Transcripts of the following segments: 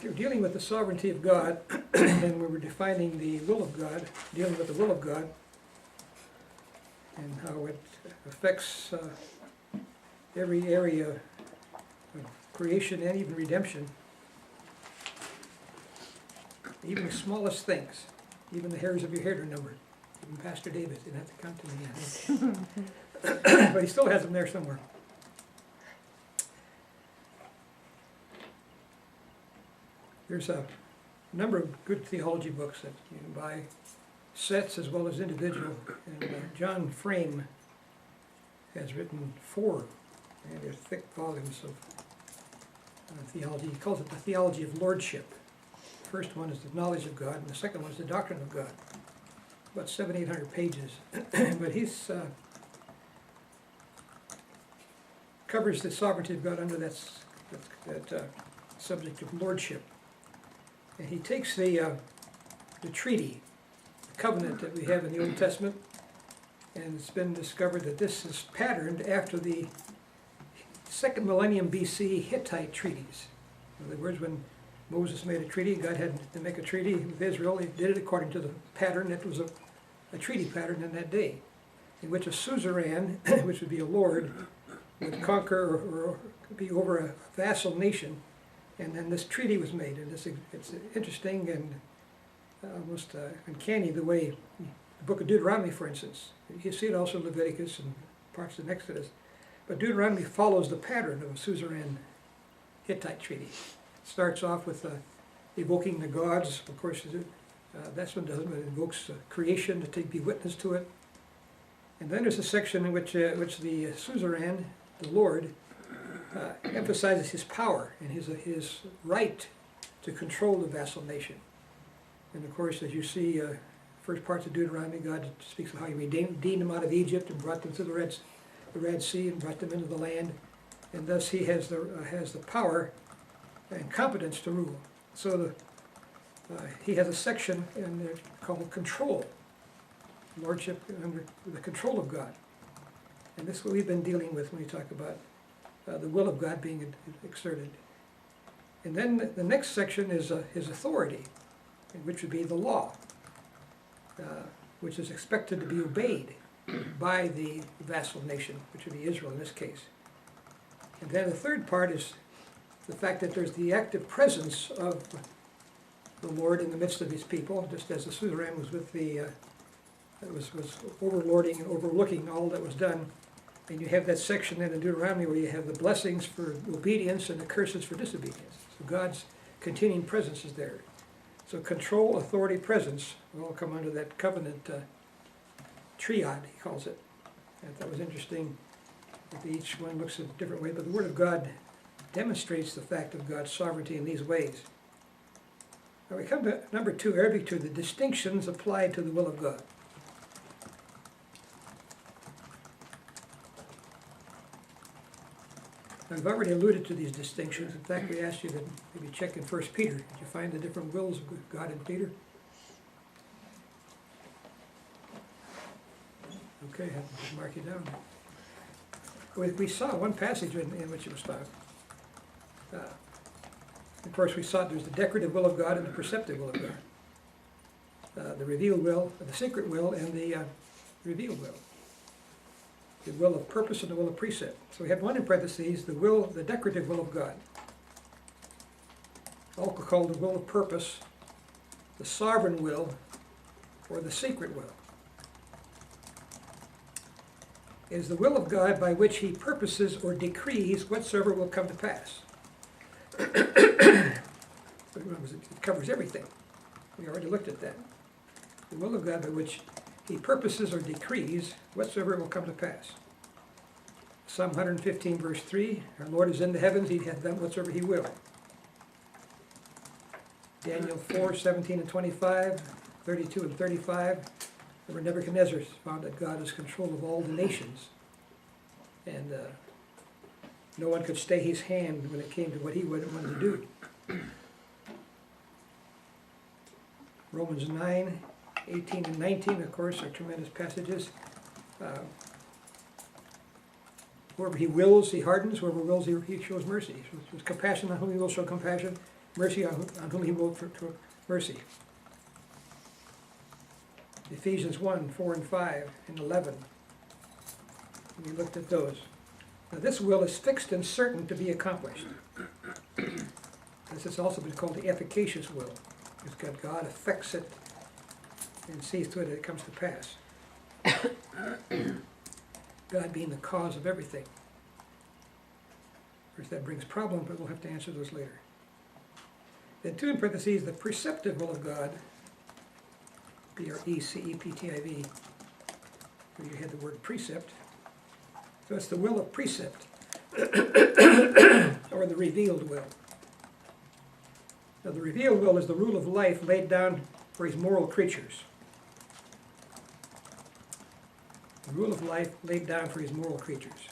We're dealing with the sovereignty of God, and we were defining the will of God, dealing with the will of God, and how it affects every area of creation and even redemption. Even the smallest things, even the hairs of your head are numbered. Even Pastor David didn't have to count them again. But he still has them there somewhere. There's a number of good theology books that you can buy, sets as well as individual. And John Frame has written 4, and they're thick volumes of theology. He calls it the theology of lordship. The first one is the knowledge of God, and the second one is the doctrine of God. About 700-800 pages. But he's covers the sovereignty of God under that subject of lordship. And he takes the treaty, the covenant that we have in the Old Testament, and it's been discovered that this is patterned after the 2nd millennium BC Hittite treaties. In other words, when Moses made a treaty, God had to make a treaty with Israel. He did it according to the pattern that was a treaty pattern in that day, in which a suzerain, which would be a lord, would conquer or be over a vassal nation. And then this treaty was made, and it's interesting and almost uncanny the way the book of Deuteronomy, for instance, you see it also in Leviticus and parts of Exodus, but Deuteronomy follows the pattern of a suzerain Hittite treaty. It starts off with evoking the gods. Of course, that's what it does, but it invokes creation to be witness to it. And then there's a section in which the suzerain, the Lord, emphasizes his power and his right to control the vassal nation. And of course, as you see, first parts of Deuteronomy, God speaks of how he redeemed them out of Egypt and brought them through the Red Sea and brought them into the land, and thus he has the power and competence to rule. So he has a section in there called control, lordship under the control of God, and this is what we've been dealing with when we talk about the will of God being exerted. And then the next section is his authority, which would be the law, which is expected to be obeyed by the vassal nation, which would be Israel in this case. And then the third part is the fact that there's the active presence of the Lord in the midst of his people, just as the suzerain was with was overlording and overlooking all that was done. And you have that section then in Deuteronomy where you have the blessings for obedience and the curses for disobedience. So God's continuing presence is there. So control, authority, presence will all come under that covenant triad, he calls it. And that was interesting that each one looks at a different way, but the Word of God demonstrates the fact of God's sovereignty in these ways. Now we come to number 2, Arabic 2, the distinctions applied to the will of God. I've already alluded to these distinctions. In fact, we asked you to maybe check in 1 Peter. Did you find the different wills of God in Peter? Okay, I'll mark you down. We saw one passage in which it was taught. Of course, we saw there's the decorative will of God and the perceptive will of God. The revealed will, the secret will, and the revealed will. The will of purpose and the will of precept. So we have one in parentheses, the decorative will of God. Also called the will of purpose, the sovereign will, or the secret will. It is the will of God by which he purposes or decrees whatsoever will come to pass. It covers everything. We already looked at that. The will of God by which he purposes or decrees whatsoever will come to pass. Psalm 115 verse 3, our Lord is in the heavens, he hath done whatsoever he will. Daniel 4, 17 and 25, 32 and 35, where Nebuchadnezzar found that God is control of all the nations. And no one could stay his hand when it came to what he wanted to do. Romans 9, 18 and 19, of course, are tremendous passages. Whoever he wills, he hardens. Whoever wills, he shows mercy. So it's compassion on whom he will show compassion, mercy on whom he will show mercy. Ephesians 1, 4 and 5 and 11. We looked at those. Now this will is fixed and certain to be accomplished. This has also been called the efficacious will. Because God affects it and sees to it that it comes to pass. God being the cause of everything. Of course, that brings problems, but we'll have to answer those later. Then 2 in parentheses, the preceptive will of God, P-R-E-C-E-P-T-I-V, where you had the word precept. So it's the will of precept, or the revealed will. Now the revealed will is the rule of life laid down for his moral creatures. The rule of life laid down for his moral creatures.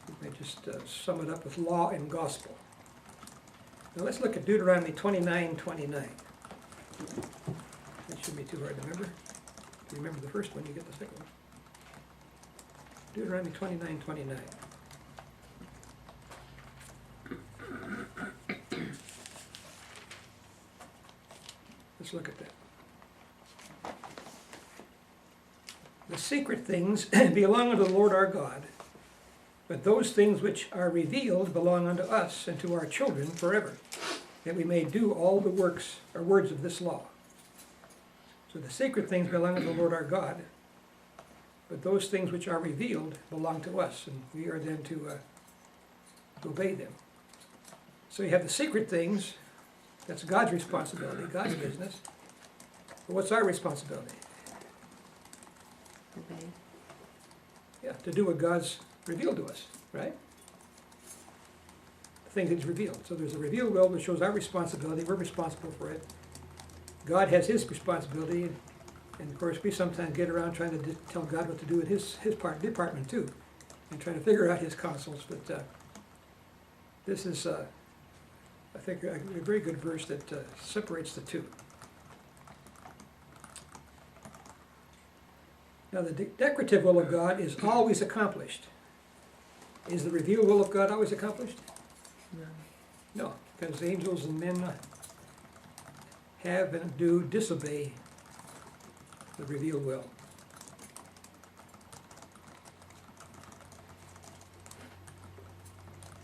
We may just sum it up with law and gospel. Now let's look at Deuteronomy 29:29. That shouldn't be too hard to remember. If you remember the first one, you get the second one. Deuteronomy 29:29. Let's look at that. The secret things belong unto the Lord our God, but those things which are revealed belong unto us and to our children forever, that we may do all the works or words of this law. So the secret things belong unto the Lord our God, but those things which are revealed belong to us, and we are then to obey them. So you have the secret things, that's God's responsibility, God's business. But what's our responsibility? Obey. Yeah, to do what God's revealed to us, right? The thing that's revealed. So there's a revealed will that shows our responsibility. We're responsible for it. God has his responsibility, and of course we sometimes get around trying to tell God what to do in his department too, and trying to figure out his counsels. But this is, I think, a very good verse that separates the two. Now the decretive will of God is always accomplished. Is the revealed will of God always accomplished? No. No, because angels and men have and do disobey the revealed will.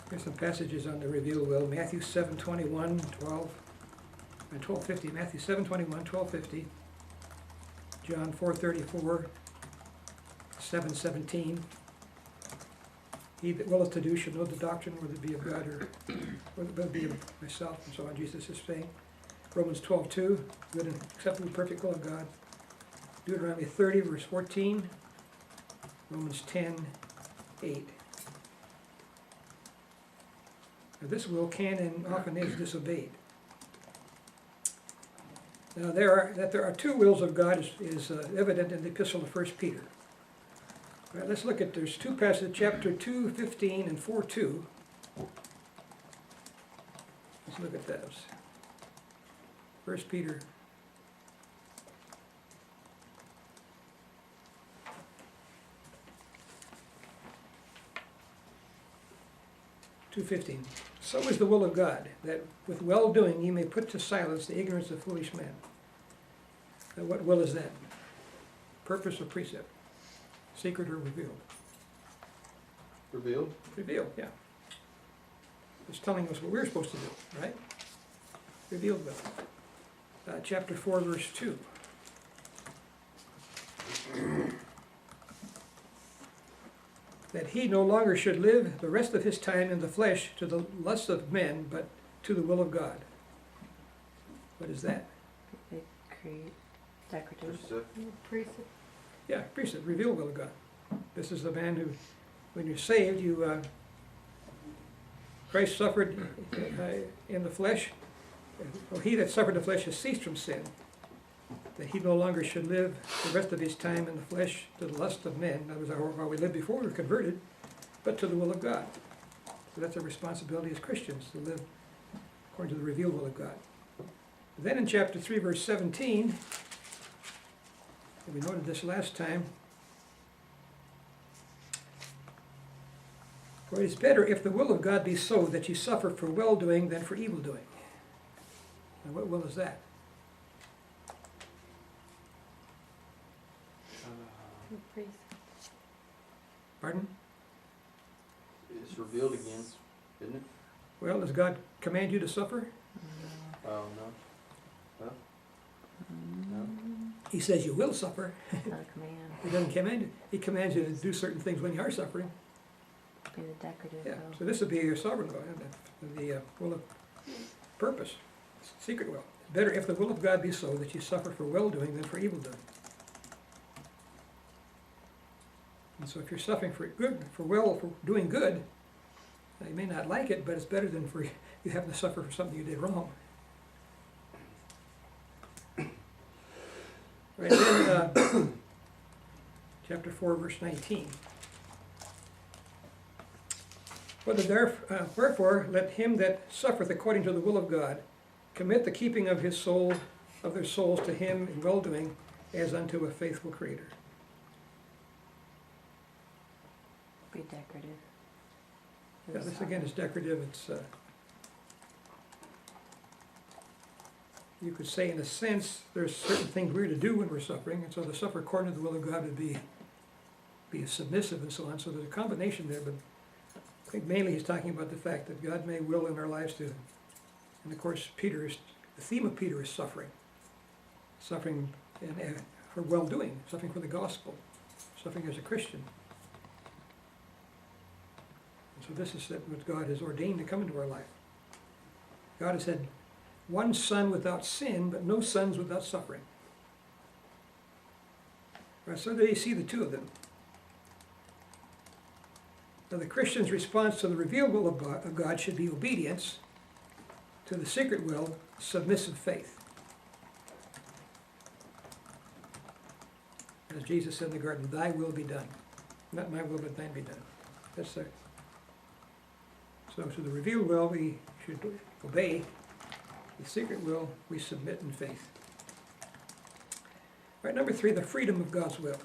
Here's some passages on the revealed will. Matthew 7:21, 12, and 12:50. Matthew 7:21, 12:50. John 4:34, 7:17. He that willeth to do should know the doctrine, whether it be of God or whether it be of myself, and so on. Jesus is saying. Romans 12:2, good and acceptable, perfect will of God. Deuteronomy 30, verse 14. Romans 10:8. Now this will can and often is disobeyed. Now there are two wills of God is evident in the epistle of 1 Peter. All right, let's look at, there's two passages, chapter 2:15 and 4:2. Let's look at those. 1 Peter 2:15. So is the will of God, that with well-doing ye may put to silence the ignorance of foolish men. Now what will is that? Purpose or precept? Secret or revealed? Revealed? Revealed, yeah. It's telling us what we're supposed to do, right? Revealed will. Chapter 4, verse 2. That he no longer should live the rest of his time in the flesh to the lust of men, but to the will of God. What is that? They create decorative. Precept? Yeah, precept, revealed will of God. This is the man who, when you're saved, Christ suffered in the flesh. Well, he that suffered in the flesh has ceased from sin, that he no longer should live the rest of his time in the flesh to the lust of men. That was how we lived before we were converted, but to the will of God. So that's our responsibility as Christians, to live according to the revealed will of God. Then in chapter 3, verse 17, and we noted this last time, For it is better if the will of God be so that you suffer for well-doing than for evil-doing. And what will is that? Praise. Pardon? It's revealed again, isn't it? Well, does God command you to suffer? Oh, no. Well, no. He says you will suffer. Not a command. He doesn't command you. He commands you to do certain things when you are suffering. Be the decorative Yeah. will. So this would be your sovereign will, the will of purpose, secret will. It's better if the will of God be so that you suffer for well-doing than for evil-doing. And so if you're suffering for doing good, you may not like it, but it's better than for you having to suffer for something you did wrong. Right then, chapter 4, verse 19. Wherefore, let him that suffereth according to the will of God commit the keeping of their souls to him in well-doing, as unto a faithful Creator. Be decorative. Yeah, this again is decorative. It's you could say, in a sense, there's certain things we're to do when we're suffering, and so to suffer according to the will of God would be submissive and so on. So there's a combination there, but I think mainly he's talking about the fact that God may will in our lives to, and of course the theme of Peter is suffering. Suffering for well-doing, suffering for the gospel, suffering as a Christian. And so this is what God has ordained to come into our life. God has had one son without sin, but no sons without suffering. Right, so there you see the two of them. Now the Christian's response to the revealed will of God should be obedience, to the secret will, submissive faith. As Jesus said in the garden, thy will be done. Not my will, but thine be done. That's there. So to the revealed will we should obey. The secret will we submit in faith. All right, number 3, the freedom of God's will.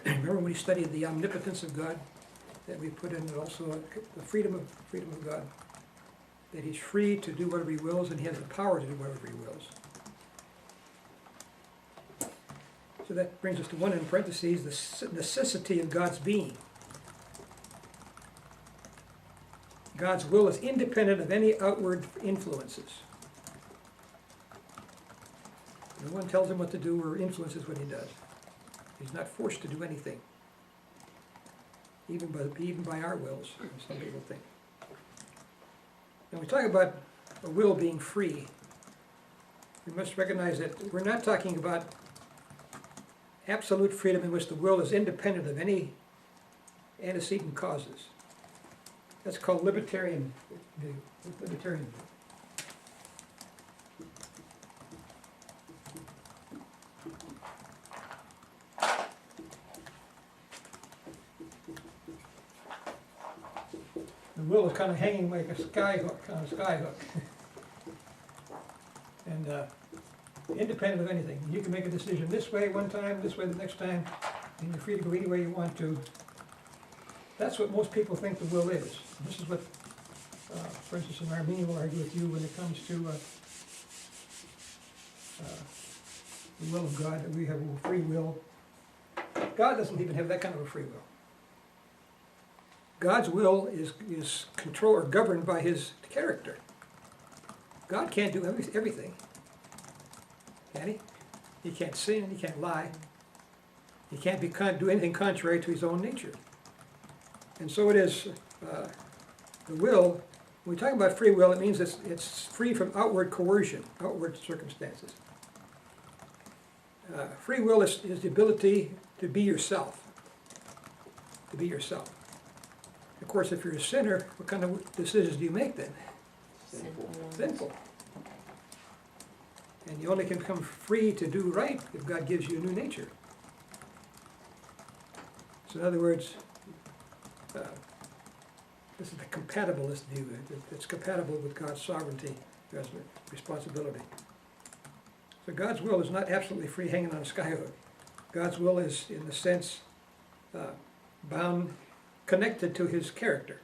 Remember when we studied the omnipotence of God, that we put in also the freedom of God, that he's free to do whatever he wills, and he has the power to do whatever he wills. So that brings us to one in parentheses, the necessity of God's being. God's will is independent of any outward influences. No one tells him what to do or influences what he does. He's not forced to do anything, even by our wills, as some people think. When we talk about a will being free, we must recognize that we're not talking about absolute freedom in which the will is independent of any antecedent causes. That's called libertarian view. The will is kind of hanging like a skyhook on a skyhook. And independent of anything. You can make a decision this way one time, this way the next time, and you're free to go any way you want to. That's what most people think the will is. This is what, for instance, an Armenian will argue with you when it comes to the will of God, that we have a free will. God doesn't even have that kind of a free will. God's will is controlled or governed by his character. God can't do everything. Can he? He can't sin, he can't lie. He can't do anything contrary to his own nature. And so it is, the will, when we talk about free will, it means it's free from outward coercion, outward circumstances. Free will is the ability to be yourself. To be yourself. Of course, if you're a sinner, what kind of decisions do you make then? Sinful. And you only can become free to do right if God gives you a new nature. So in other words, this is the compatibilist view. It's compatible with God's sovereignty, God's responsibility. So God's will is not absolutely free hanging on a skyhook. God's will is, in a sense, bound, connected to his character.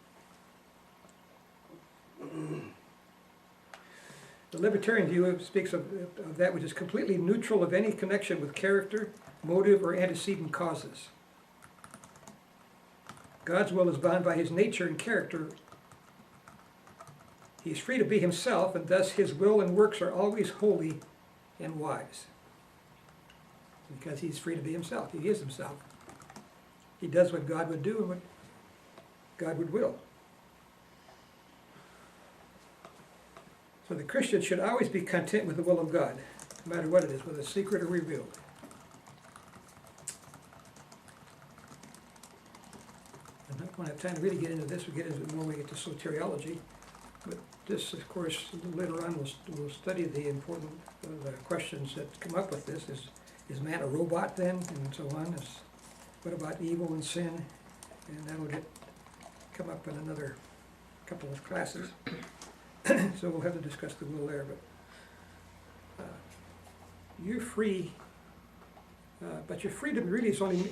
The libertarian view speaks of that which is completely neutral of any connection with character, motive, or antecedent causes. God's will is bound by his nature and character. He is free to be himself, and thus his will and works are always holy and wise. Because he's free to be himself. He is himself. He does what God would do and what God would will. So the Christian should always be content with the will of God, no matter what it is, whether it's secret or revealed. I don't have time to really get into this. We'll get into it more when we get to soteriology. But this, of course, later on we'll study the important the questions that come up with this. Is man a robot then? And so on. What about evil and sin? And that'll come up in another couple of classes. So we'll have to discuss the will there. But you're free. But your freedom really is only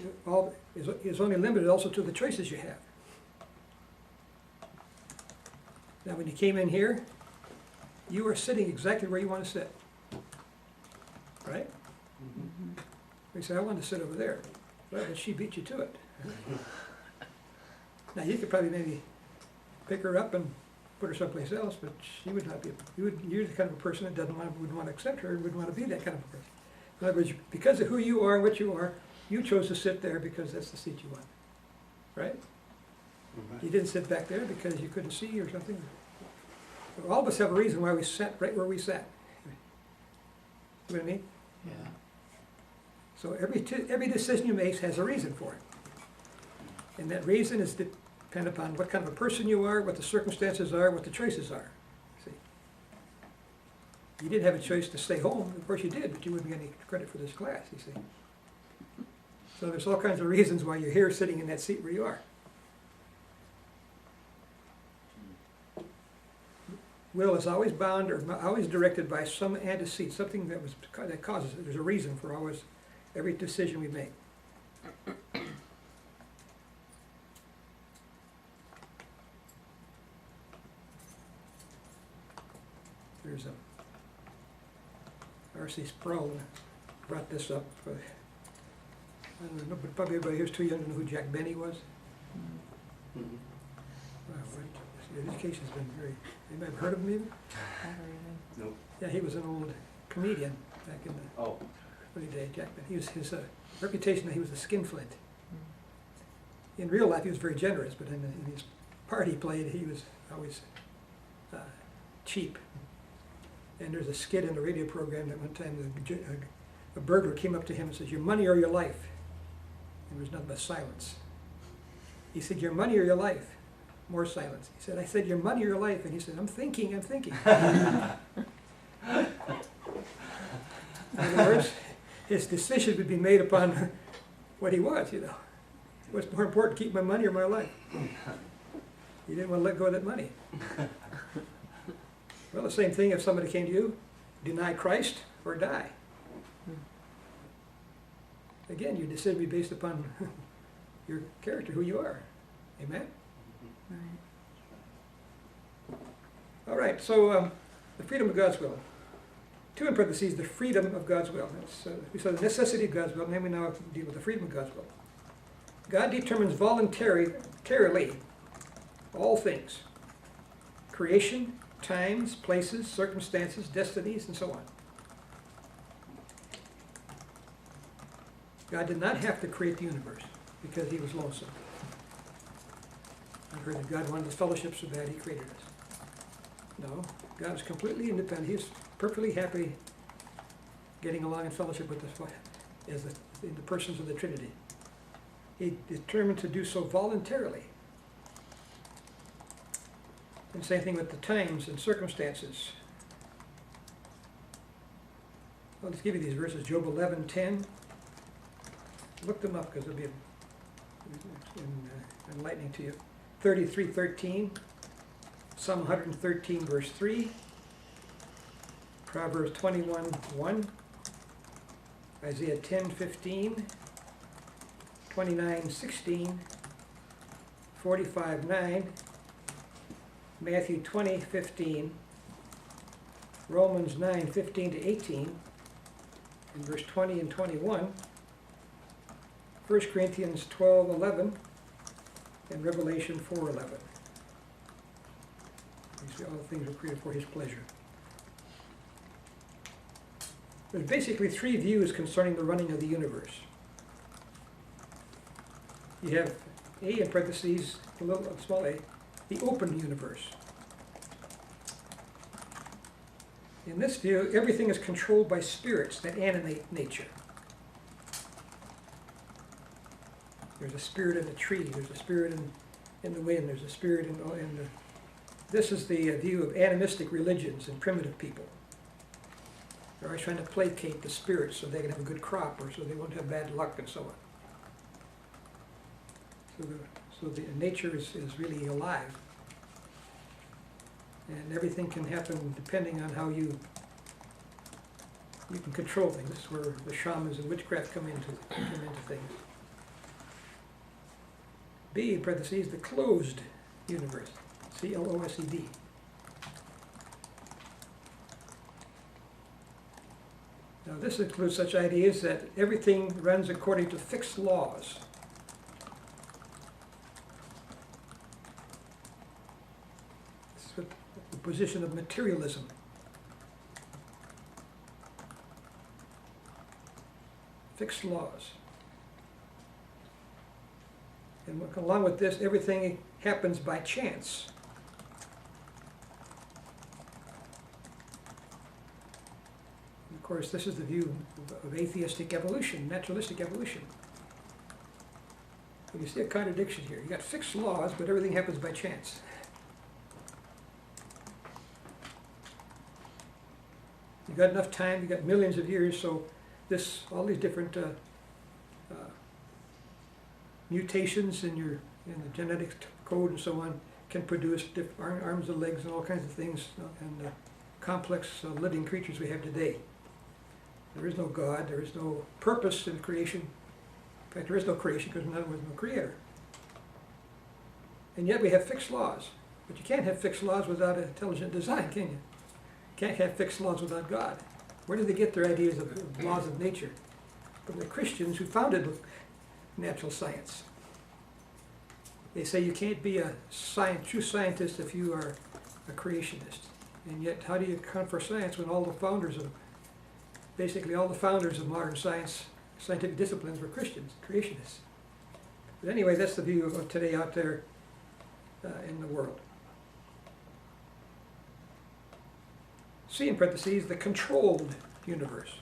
limited also to the choices you have. Now, when you came in here, you are sitting exactly where you want to sit, right? Mm-hmm. We say, I want to sit over there. Well, but she beat you to it. Now, you could probably maybe pick her up and put her someplace else, but she would not be. You're the kind of a person that would want to accept her, wouldn't want to be that kind of a person. In other words, because of who you are and what you are, you chose to sit there because that's the seat you want, right? Mm-hmm. You didn't sit back there because you couldn't see or something. So all of us have a reason why we sat right where we sat. You know what I mean? Yeah. So every decision you make has a reason for it. And that reason is dependent upon what kind of a person you are, what the circumstances are, what the choices are. See? You didn't have a choice to stay home. Of course you did, but you wouldn't get any credit for this class, you see. So there's all kinds of reasons why you're here sitting in that seat where you are. Will is always bound or always directed by some antecedent, something that causes it. There's a reason for every decision we make. There's R.C. Sproul brought this up. I don't know, but probably everybody here's too young to know who Jack Benny was. Mm-hmm. Wow, the education's been very. You might have heard of him even? Never even. Nope. Yeah, he was an old comedian back in the Oh. early day. Jack Benny. He was his reputation that he was a skinflint. Mm. In real life, he was very generous, but in his part he played, he was always cheap. And there's a skit in the radio program that one time a burglar came up to him and says, "Your money or your life?" And there was nothing but silence. He said, "Your money or your life?" More silence. He said, "I said your money or your life." And he said, I'm thinking. In other words, his decision would be made upon what he was, you know. What's more important, keep my money or my life? He didn't want to let go of that money. Well, the same thing if somebody came to you, deny Christ or die. Again, your decision would be based upon your character, who you are. Amen? Right. All right, so the freedom of God's will. 2 in parentheses, the freedom of God's will. We saw the necessity of God's will, and then we now deal with the freedom of God's will. God determines voluntarily all things. Creation, times, places, circumstances, destinies, and so on. God did not have to create the universe because he was lonesome. I heard that God wanted his fellowship so bad he created us. No, God is completely independent. He was perfectly happy getting along in fellowship with us in the persons of the Trinity. He determined to do so voluntarily. And same thing with the times and circumstances. I'll just give you these verses. Job 11:10. Look them up because it'll be enlightening to you. 33:13. Psalm 113 verse 3. Proverbs 21:1. Isaiah 10:15. 29:16, 45:9, Matthew 20:15, Romans 9:15 to 18, and verse 20 and 21, 1 Corinthians 12:11, and Revelation 4:11. These are all things were created for his pleasure. There's basically three views concerning the running of the universe. You have A in parentheses, a little small a, the open universe. In this view, everything is controlled by spirits that animate nature. There's a spirit in the tree, there's a spirit in the wind, there's a spirit in the... This is the view of animistic religions and primitive people. They're always trying to placate the spirits so they can have a good crop or so they won't have bad luck and so on. So the nature is really alive. And everything can happen depending on how you can control things. This is where the shamans and witchcraft come into things. B, in parentheses, the closed universe. C-L-O-S-E-D. Now this includes such ideas that everything runs according to fixed laws. This is what the position of materialism. Fixed laws. And along with this, everything happens by chance. Of course, this is the view of atheistic evolution, naturalistic evolution. So you see a contradiction here. You got fixed laws, but everything happens by chance. You got enough time, you got millions of years, so all these different mutations in the genetic code and so on can produce arms and legs and all kinds of things and complex living creatures we have today. There is no God, there is no purpose in creation. In fact, there is no creation because there was no creator. And yet we have fixed laws. But you can't have fixed laws without intelligent design, can you? You can't have fixed laws without God. Where did they get their ideas of laws of nature? From the Christians who founded natural science. They say you can't be a true scientist if you are a creationist. And yet, how do you account for science when basically all the founders of modern scientific disciplines were Christians, creationists? But anyway, that's the view of today out there in the world. C in parentheses, the controlled universe.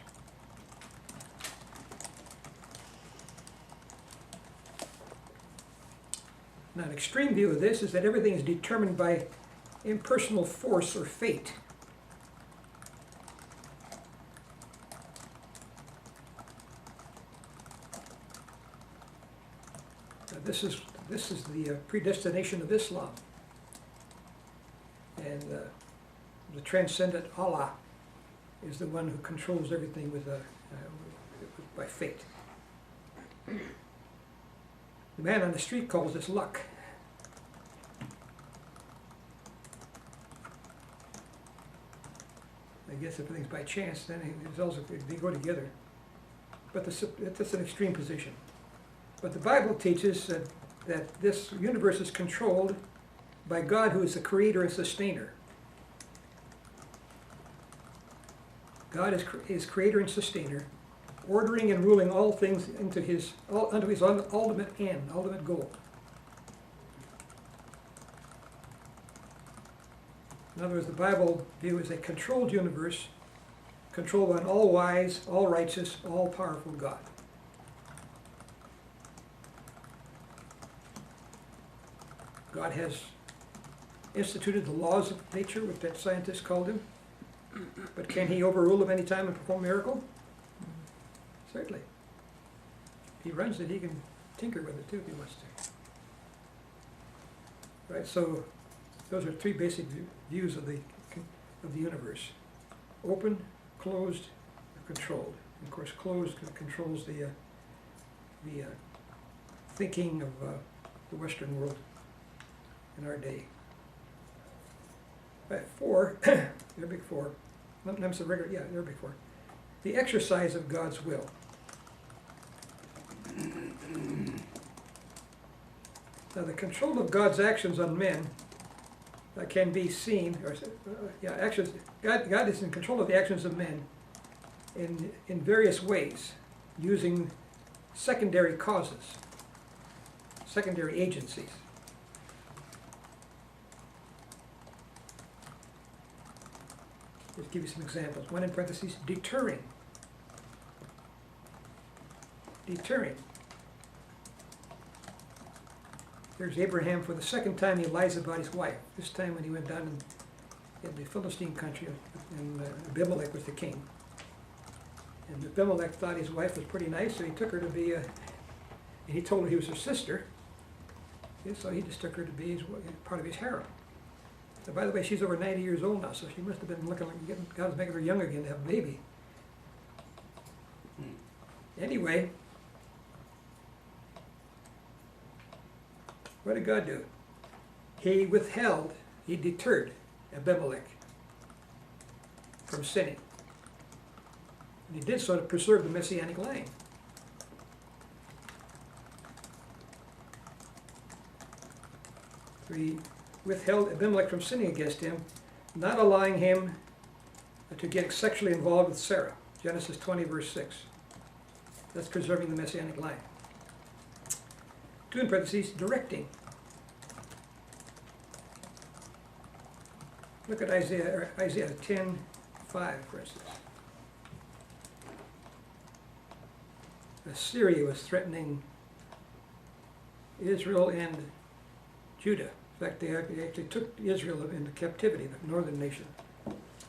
Now, an extreme view of this is that everything is determined by impersonal force or fate. This is the predestination of Islam, and the transcendent Allah is the one who controls everything by fate. The man on the street calls this luck. I guess if everything's by chance, then they go together. But that's an extreme position. But the Bible teaches that this universe is controlled by God, who is the creator and sustainer. God is creator and sustainer, ordering and ruling all things unto his ultimate end, ultimate goal. In other words, the Bible view is a controlled universe, controlled by an all-wise, all-righteous, all-powerful God. God has instituted the laws of nature, what that scientist called him. But can he overrule them any time and perform a miracle? Certainly. If he runs it, he can tinker with it too if he wants to. Right, so those are three basic views of the universe. Open, closed, controlled. And of course, closed controls the thinking of the Western world in our day. Right, 4, they're big 4. I'm sorry, regular, yeah, they're big 4. The exercise of God's will. Now, the control of God's actions on men can be seen, or actions. God is in control of the actions of men in various ways, using secondary causes, secondary agencies. Let's give you some examples. One in parentheses, deterring. Deterring. There's Abraham for the second time he lies about his wife. This time when he went down in the Philistine country, and Abimelech was the king. And Abimelech thought his wife was pretty nice, so he took her to be and he told her he was her sister. And so he just took her to be part of his harem. Now, by the way, she's over 90 years old now, so she must have been looking like God was making her young again to have a baby. Anyway, what did God do? He withheld, he deterred Abimelech from sinning. And he did so to preserve the Messianic line. He withheld Abimelech from sinning against him, not allowing him to get sexually involved with Sarah. Genesis 20, verse 6. That's preserving the Messianic line. 2 in parentheses, directing. Look at Isaiah 10, 5, for instance. Assyria was threatening Israel and Judah. In fact, they actually took Israel into captivity, the northern nation,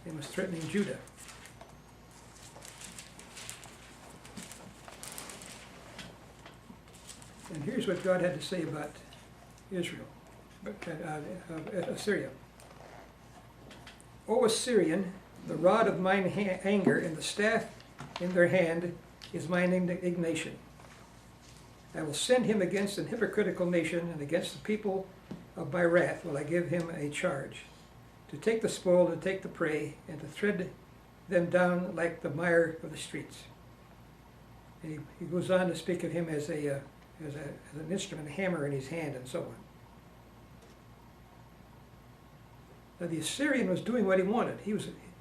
and was threatening Judah. And here's what God had to say about Israel, Assyria. O Assyrian, the rod of mine anger and the staff in their hand is mine indignation. I will send him against an hypocritical nation, and against the people of my wrath will I give him a charge, to take the spoil, to take the prey, and to tread them down like the mire of the streets. And he goes on to speak of him as an instrument, a hammer in his hand, and so on. Now the Assyrian was doing what he wanted.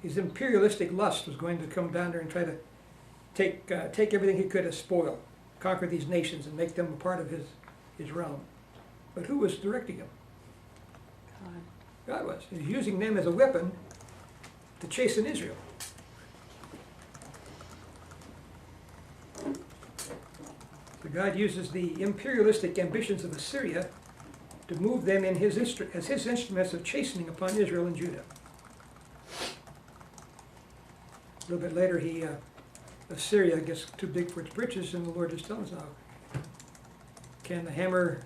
His imperialistic lust was going to come down there and try to take everything he could as spoil, conquer these nations and make them a part of his realm. But who was directing him? God was. He was using them as a weapon to chasten Israel. So God uses the imperialistic ambitions of Assyria to move them in as his instruments of chastening upon Israel and Judah. A little bit later, Assyria gets too big for its britches, and the Lord just tells us now, can the hammer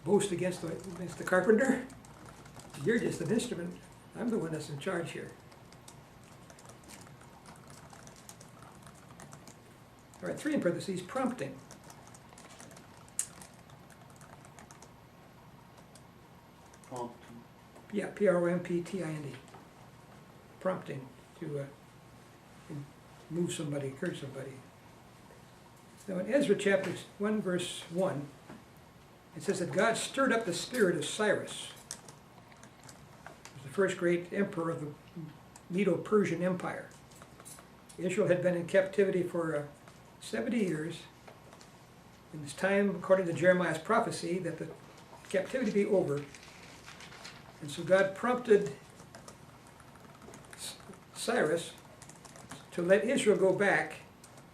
boast against the carpenter? You're just an instrument. I'm the one that's in charge here. All right, 3 in parentheses, prompting. Prompting. Yeah, P-R-O-M-P-T-I-N-D. Prompting to move somebody, encourage somebody. Now in Ezra chapter 1, verse 1, it says that God stirred up the spirit of Cyrus, who was the first great emperor of the Medo-Persian Empire. Israel had been in captivity for 70 years. And it's time, according to Jeremiah's prophecy, that the captivity be over. And so God prompted Cyrus to let Israel go back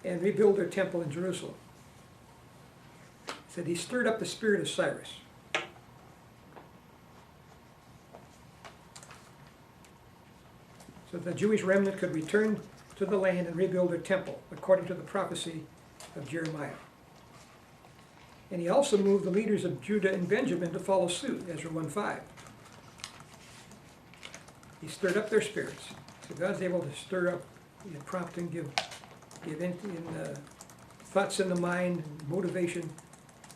and rebuild their temple in Jerusalem. He said he stirred up the spirit of Cyrus. So the Jewish remnant could return to the land and rebuild their temple, according to the prophecy of Jeremiah. And he also moved the leaders of Judah and Benjamin to follow suit, Ezra 1:5. He stirred up their spirits. So God's able to stir up, prompt and give thoughts in the mind, motivation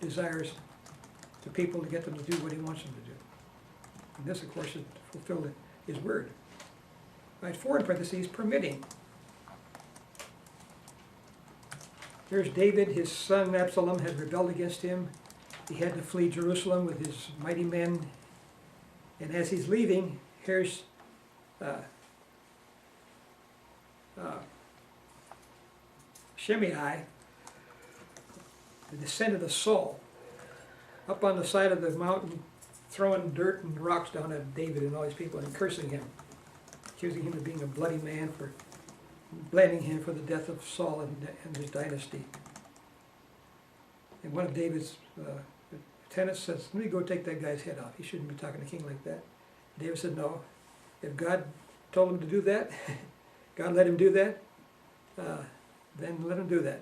desires to people to get them to do what he wants them to do. And this, of course, is to fulfill his word. Right, 4 in parentheses, permitting. Here's David, his son Absalom had rebelled against him. He had to flee Jerusalem with his mighty men. And as he's leaving, here's Shimei, the descendant of Saul, up on the side of the mountain, throwing dirt and rocks down at David and all these people and cursing him, accusing him of being a bloody man, for blaming him for the death of Saul and his dynasty. And one of David's lieutenants says, "Let me go take that guy's head off. He shouldn't be talking to the king like that." David said, "No. If God told him to do that, God let him do that, then let him do that.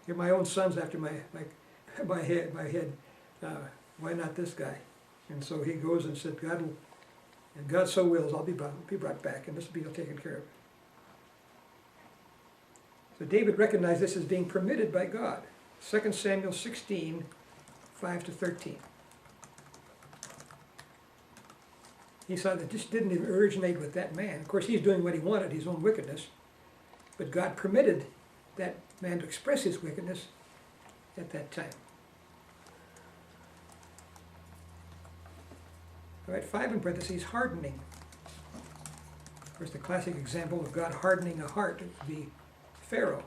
You're my own sons after my head. Why not this guy?" And so he goes and said, "God will, and God so wills, I'll be brought back, and this will be taken care of." So David recognized this as being permitted by God. 2 Samuel 16, 5-13. He saw that this didn't even originate with that man. Of course, he's doing what he wanted, his own wickedness. But God permitted that man to express his wickedness at that time. All right, 5 in parentheses, hardening. Of course, the classic example of God hardening a heart would be Pharaoh.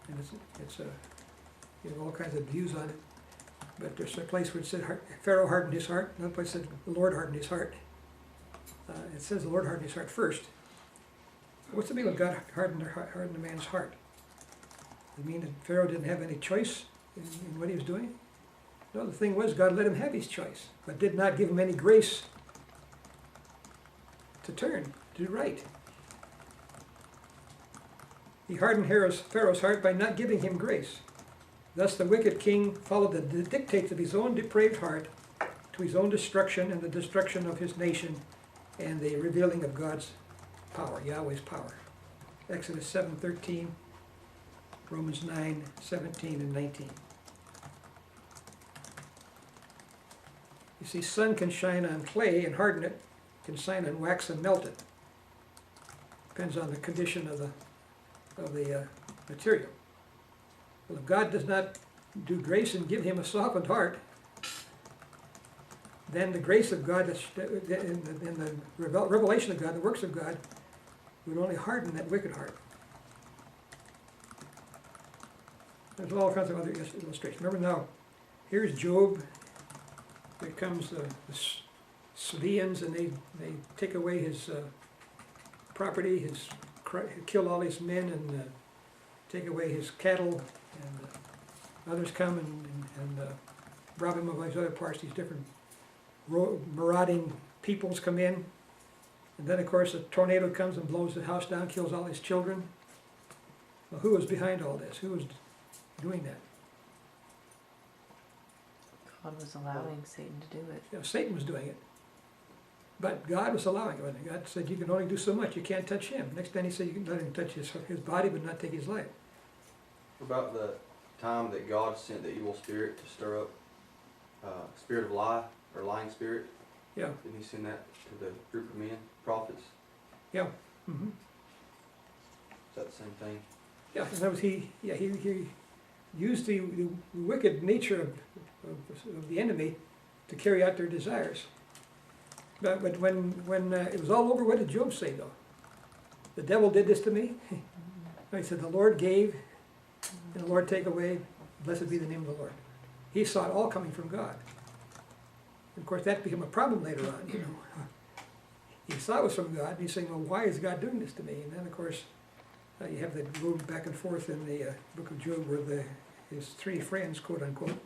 And it's you know, all kinds of views on it. But there's a place where it said Pharaoh hardened his heart. Another place said the Lord hardened his heart. It says the Lord hardened his heart first. What's the meaning of God hardened a man's heart? Does it mean that Pharaoh didn't have any choice in what he was doing? No, the thing was God let him have his choice, but did not give him any grace to turn, to do right. He hardened Pharaoh's heart by not giving him grace. Thus the wicked king followed the dictates of his own depraved heart to his own destruction and the destruction of his nation and the revealing of God's power, Yahweh's power. Exodus 7:13, Romans 9:17 and 19. You see, sun can shine on clay and harden it, can shine on wax and melt it. Depends on the condition of the material. Well, if God does not do grace and give him a softened heart, then the grace of God, in the revelation of God, the works of God, would only harden that wicked heart. There's all kinds of other illustrations. Remember now, here's Job. There comes the Sabaeans, and they take away his property, kill all his men, and take away his cattle, and others come and rob him of his other parts. These different marauding peoples come in, and then of course a tornado comes and blows the house down, kills all his children. Well, who was behind all this? Who was doing that? God was allowing Satan to do it. You know, Satan was doing it, but God was allowing it. God said, "You can only do so much. You can't touch him." Next time he said, "You can let him touch his body, but not take his life." About the time that God sent the evil spirit to stir up spirit of lie, or lying spirit. Yeah. Didn't he send that to the group of men, prophets? Yeah. Mm-hmm. Is that the same thing? Yeah, and that was he used the wicked nature of the enemy to carry out their desires. But when it was all over, what did Job say though? The devil did this to me. He said, "The Lord gave, and the Lord take away. Blessed be the name of the Lord." He saw it all coming from God. And of course, that became a problem later on. You know, he saw it was from God, and he's saying, "Well, why is God doing this to me?" And then, of course, you have that move back and forth in the book of Job, where his 3 friends, quote unquote,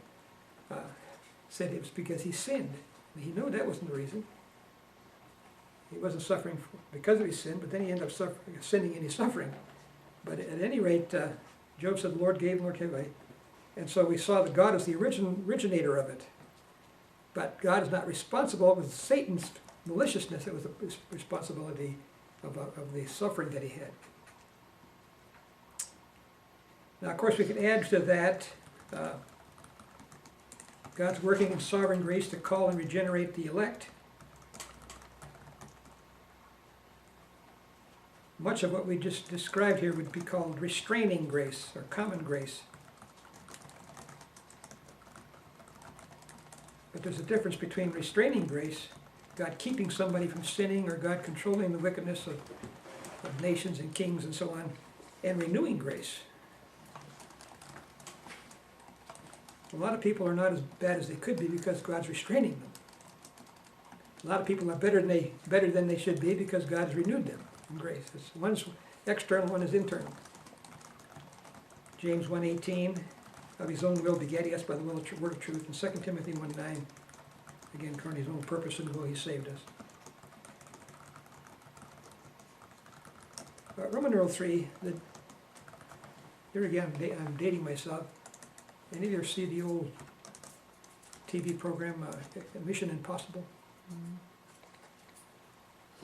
said it was because he sinned. And he knew that wasn't the reason. He wasn't suffering because of his sin, but then he ended up sinning in his suffering. But at any rate, Job said, "The Lord gave, the Lord gave away." And so we saw that God is the originator of it. But God is not responsible. It was Satan's maliciousness that was the responsibility of the suffering that he had. Now, of course, we can add to that God's working in sovereign grace to call and regenerate the elect. Much of what we just described here would be called restraining grace or common grace. But there's a difference between restraining grace, God keeping somebody from sinning, or God controlling the wickedness of nations and kings and so on, and renewing grace. A lot of people are not as bad as they could be because God's restraining them. A lot of people are better than they should be because God's renewed them in grace. One's external, one is internal. James 1:18, of his own will begat he us by the word of truth. And 2 Timothy 1:9, again, according to his own purpose and will he saved us. Roman numeral 3, here again I'm dating myself. Any of you see the old TV program, Mission Impossible?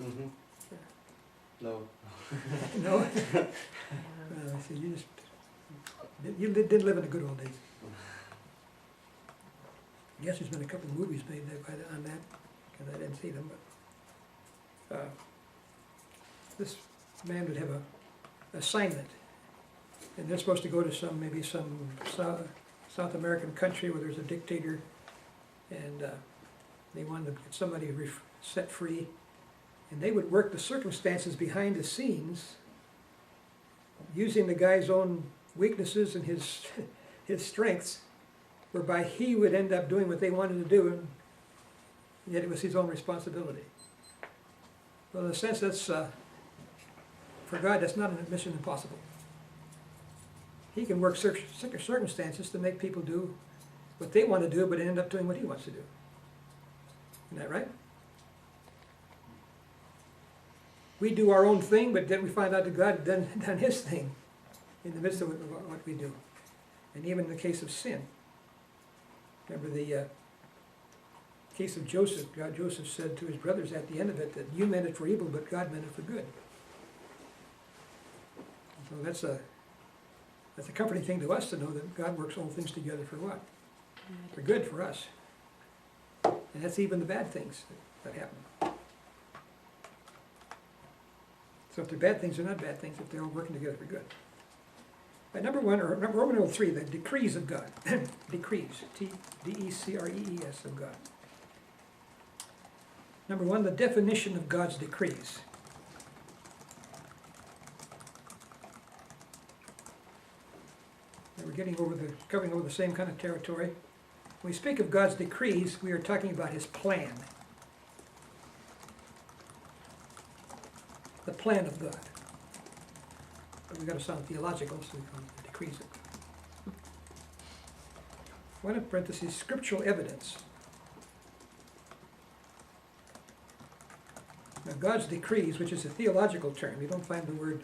Mm-hmm. No. No? Yeah. I said, you didn't live in the good old days. I guess there's been a couple of movies made on that, because I didn't see them, but this man would have a assignment, and they're supposed to go to maybe some South American country where there's a dictator, and they wanted to get somebody set free, and they would work the circumstances behind the scenes using the guy's own weaknesses and his strengths, whereby he would end up doing what they wanted to do, and yet it was his own responsibility. Well, in a sense, that's for God, that's not a mission impossible. He can work circumstances to make people do what they want to do, but end up doing what he wants to do. Isn't that right? We do our own thing, but then we find out that God had done his thing in the midst of what we do. And even in the case of sin. Remember the case of Joseph. Joseph said to his brothers at the end of it that you meant it for evil, but God meant it for good. So that's a comforting thing to us to know that God works all things together for what? For good for us. And that's even the bad things that happen. So if they're bad things, they're not bad things if they're all working together for good. Number 1, or Roman numeral 3, the decrees of God. Decrees, T-D-E-C-R-E-E-S of God. Number 1, the definition of God's decrees. Now we're covering over the same kind of territory. When we speak of God's decrees, we are talking about his plan. The plan of God. But we've got to sound theological, so we call it the decrees of God. One in parentheses, scriptural evidence. Now God's decrees, which is a theological term, you don't find the word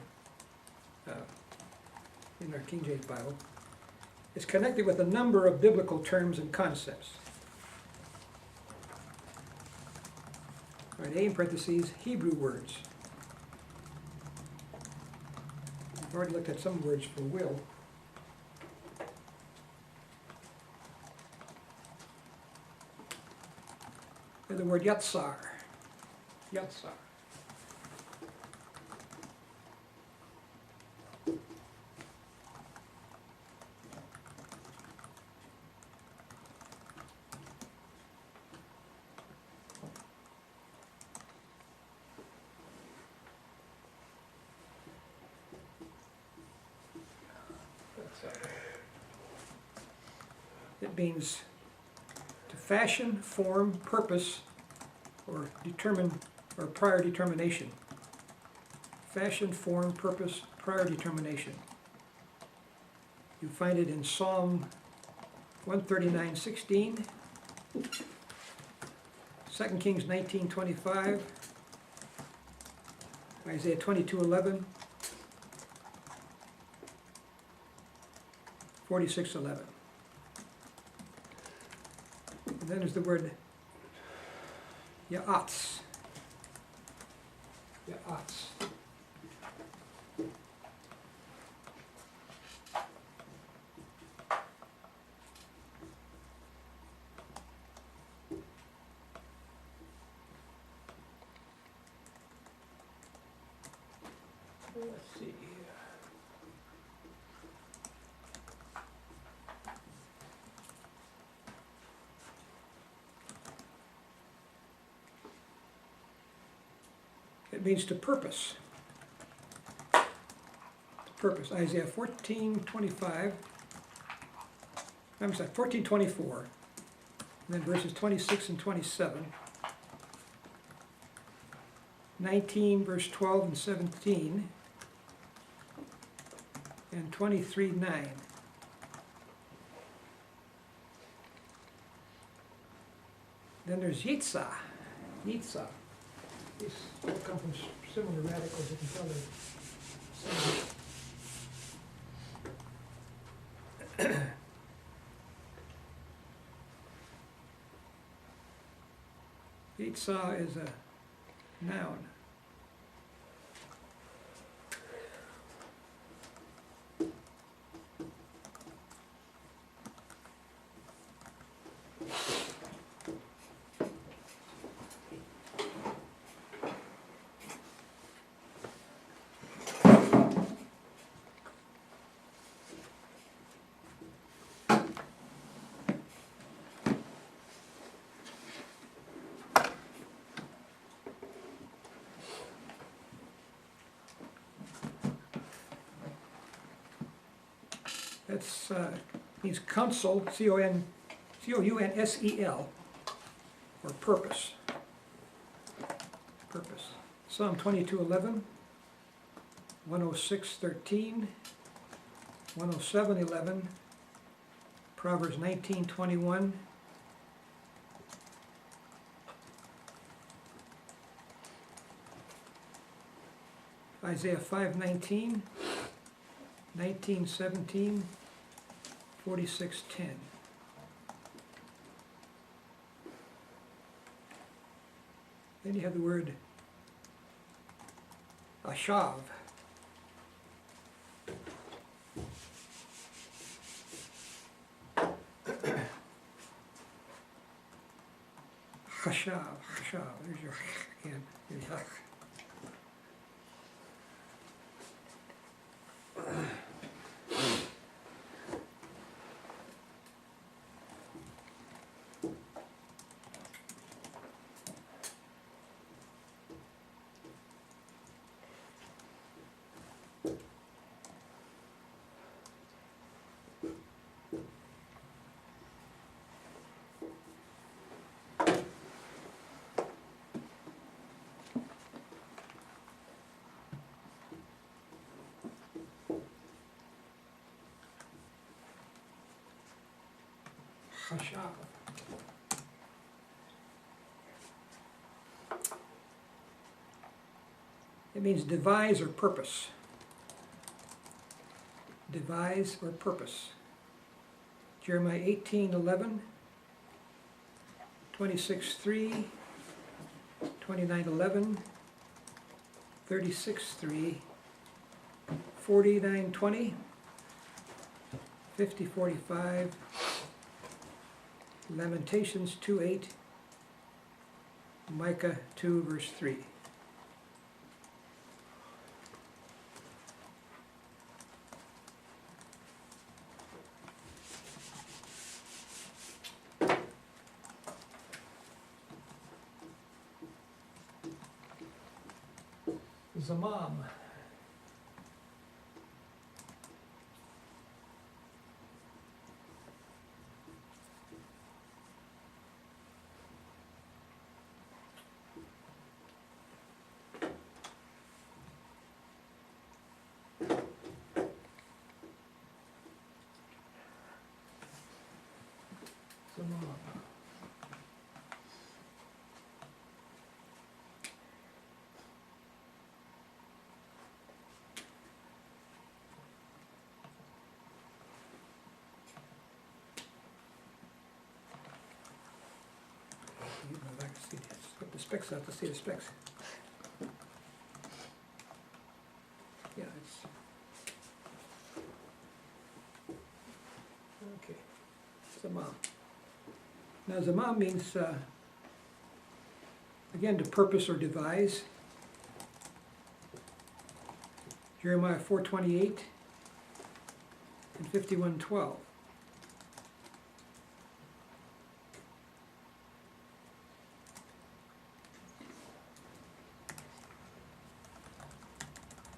in our King James Bible, is connected with a number of biblical terms and concepts. All right, A in parentheses, Hebrew words. We've already looked at some words for will. And the word yatsar. Yatsar. It means to fashion, form, purpose, or determine, or prior determination. Fashion, form, purpose, prior determination. You find it in Psalm 139:16, 2 Kings 19:25, Isaiah 22:11, 46:11. And then there's the word ya'atz. Ya'atz. Let's see. It means to purpose. To purpose. Isaiah 14:25. I'm sorry, 14:24. And then verses 26 and 27. 19 verse 12 and 17. And 23:9. Then there's Yitzhak. Yitzhak. These all come from similar radicals. You can tell they're similar. Yitzhak is a noun. That's means counsel, C-O-U-N-S-E-L, or purpose. Purpose. Psalm 22:11, 106:13, 107:11, Proverbs 19:21, Isaiah 5:19, 19:17, 46:10. Then you have the word ashav. Hashav, hashav. There's your again. There's your hashav. It means devise or purpose. Devise or purpose. Jeremiah 18:11, 26:3, 29:11, 36:3, 49:20, 50:45, Lamentations 2:8, Micah 2 verse 3. Zamam. Zamam. I'd like to see this. Put the specs out to see the specs. Yeah, it's okay. Zamam. Now zamam means again to purpose or devise. Jeremiah 4:28 and 51:12.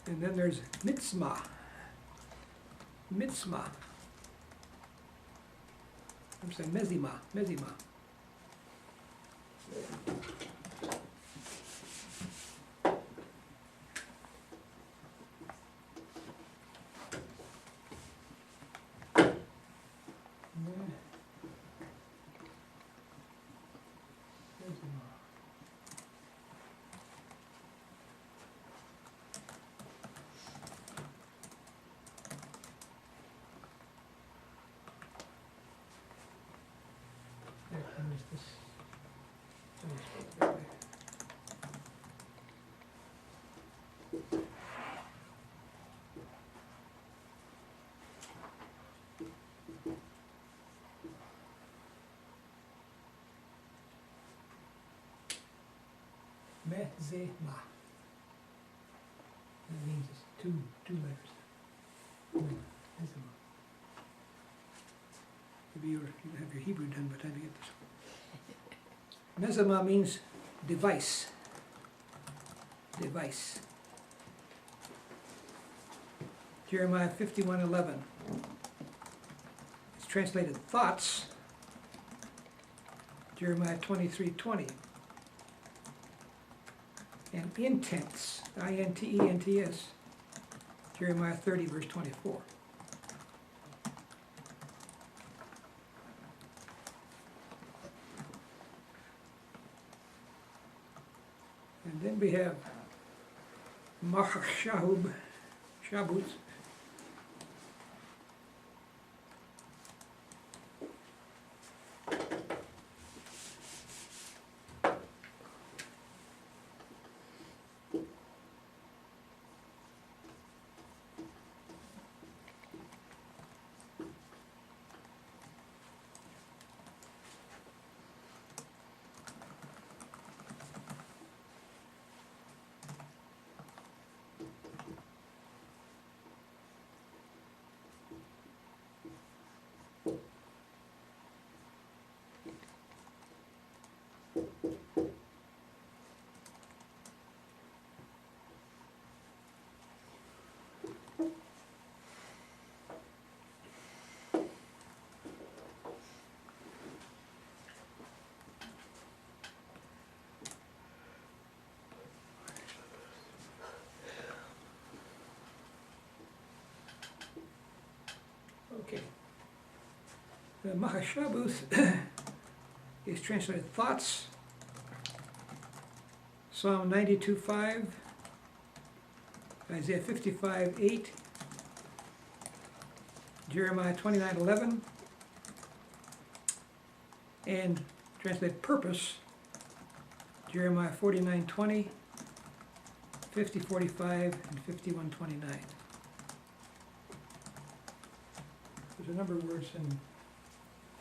And then there's mitzvah. Mitzvah. I'm saying mezima, mezima. Mezima. That means it's two letters. Mezima. Maybe you have your Hebrew done by the time you get this one. Mezima means device. Device. Jeremiah 51:11. It's translated thoughts. Jeremiah 23:20. And intents, I-N-T-E-N-T-S, Jeremiah 30, verse 24. And then we have Mahashahub, Shabut. Okay. The Mahashabuth is translated thoughts. Psalm 92:5, Isaiah 55:8, Jeremiah 29:11, and translated purpose, Jeremiah 49:20, 50:45, and 51:29. There's a number of words in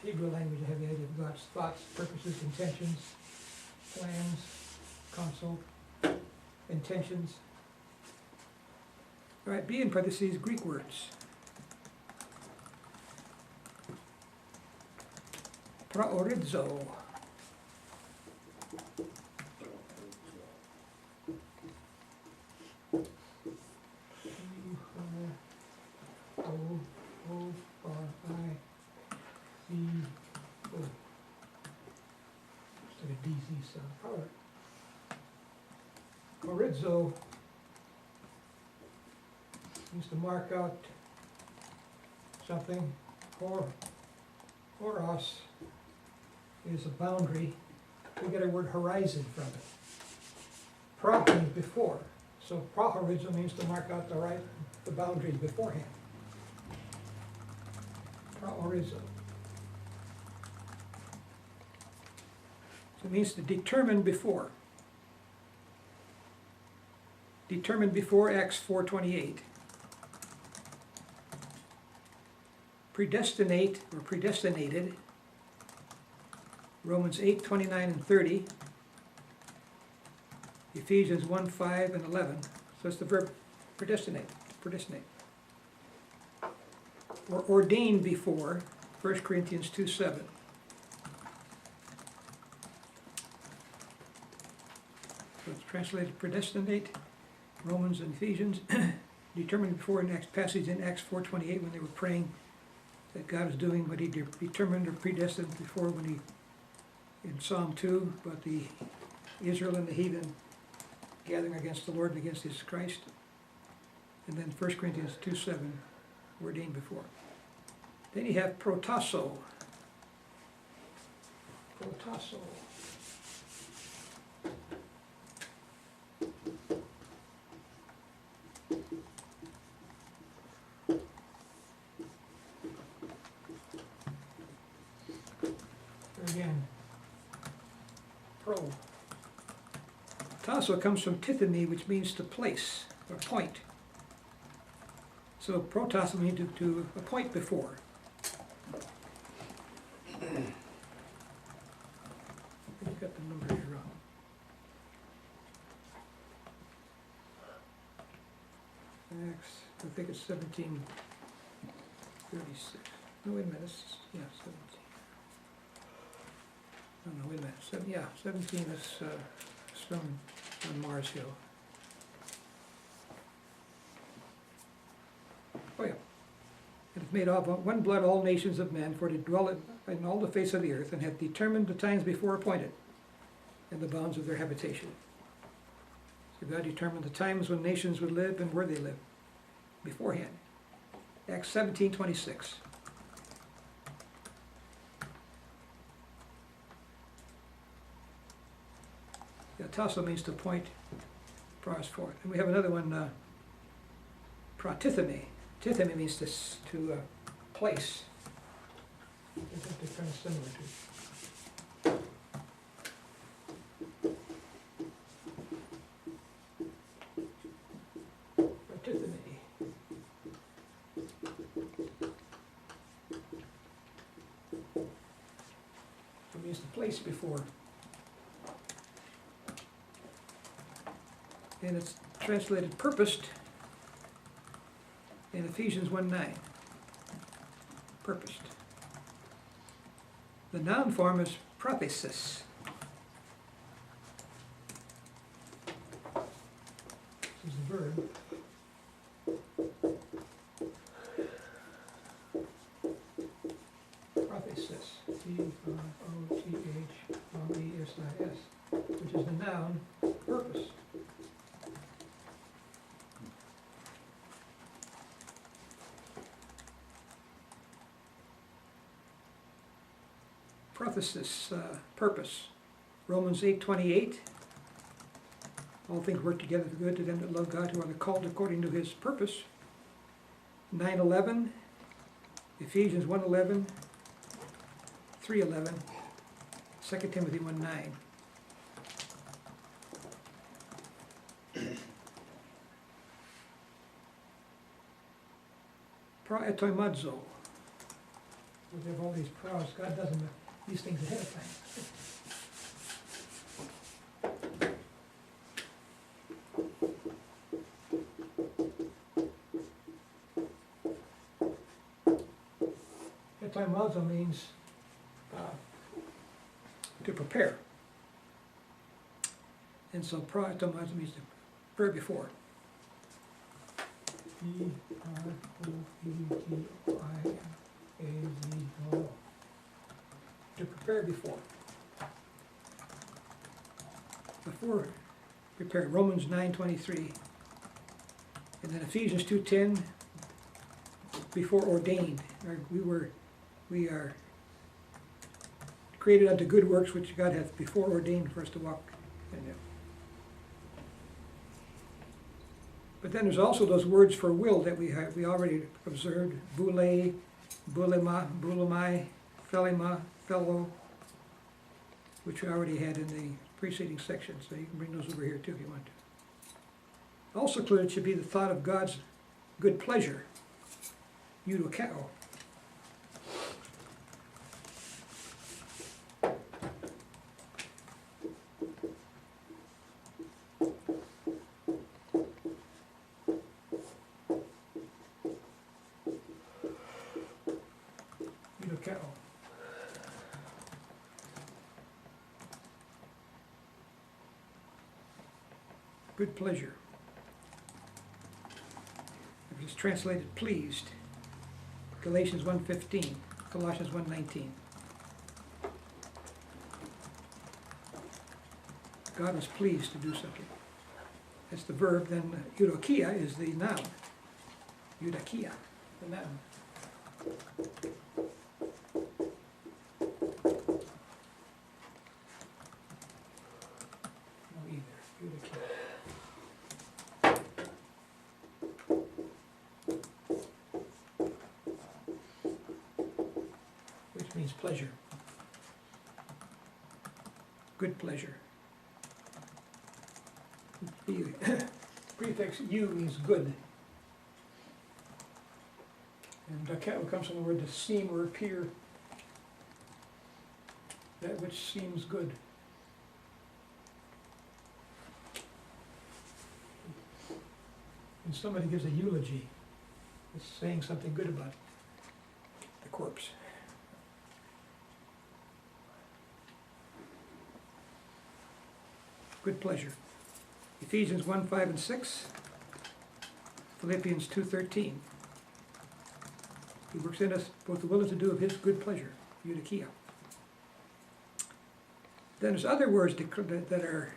Hebrew language that have the idea of God's thoughts, purposes, intentions, plans, counsel, intentions. All right, B in parentheses, Greek words. Praorizo. Instead of DZ sound. Horizo means to mark out something. Horos is a boundary. We get our word horizon from it. Pra means before. So prahorizo means to mark out the boundaries beforehand. Praorizo. So it means to determine before. Determined before, Acts 4:28. Predestinate or predestinated, Romans 8:29 and 30. Ephesians 1:5 and 11. So it's the verb predestinate. predestinate. Or ordained before, 1 Corinthians 2:7. So it's translated predestinate, Romans and Ephesians, determined before in Acts, passage in Acts 4:28 when they were praying that God was doing what he determined or predestined before when he, in Psalm 2, about the Israel and the heathen gathering against the Lord and against his Christ. And then 1 Corinthians 2:7, ordained before. Then you have protasso. Protasso. Again, pro. Tasso comes from tithemi, which means to place or point. So protasso means to appoint before. You got the numbers wrong. Acts, I think it's 1736. No, wait a minute. Yeah, 17. Oh, no, wait a minute. 17 is from on Mars Hill. Oh, yeah. It is made of one blood all nations of men, for to dwell in all the face of the earth, and hath determined the times before appointed, and the bounds of their habitation. So God determined the times when nations would live and where they lived beforehand. Acts 17:26. Yeah, tasso means to point, pros forth. And we have another one, pratithemi. Tithemi means to place. I think they're kind of similar to. Pratithemi. It means to place before. And it's translated purposed in Ephesians 1:9. Purposed. The noun form is prothesis. This is the verb. Prothesis. Prothesis, which is the noun purpose. Prothesis, purpose. Romans 8:28. All things work together for good to them that love God, who are called according to his purpose. 9:11. Ephesians 1:11. 3:11. 2 Timothy 1:9. Praetoimazo. We have all these pros. God doesn't these things ahead of time. Etoimazo means to prepare. And so etoimazo means to prepare before. P-R-O-E-T-I-A-Z-O. To prepare before. Before prepare. Romans 9:23. And then Ephesians 2:10. Before ordained. We are created unto good works which God hath before ordained for us to walk in them. But then there's also those words for will that we already observed: boule, boulema, boulemai, thelema, fellow, which we already had in the preceding section, so you can bring those over here too if you want to. Also included should be the thought of God's good pleasure, eudokao. good pleasure. It was translated pleased. Galatians 1:15, Colossians 1:19. God was pleased to do something. That's the verb, then eudokia is the noun. Eudokia, the noun. No either, eudokia. Which means pleasure. Good pleasure. The prefix "u" means good. And dakao comes from the word to seem or appear. That which seems good. When somebody gives a eulogy, it's saying something good about the corpse. Good pleasure. Ephesians 1:5 and 6, Philippians 2:13. He works in us both the will and to do of his good pleasure, eudokia. Then there's other words that are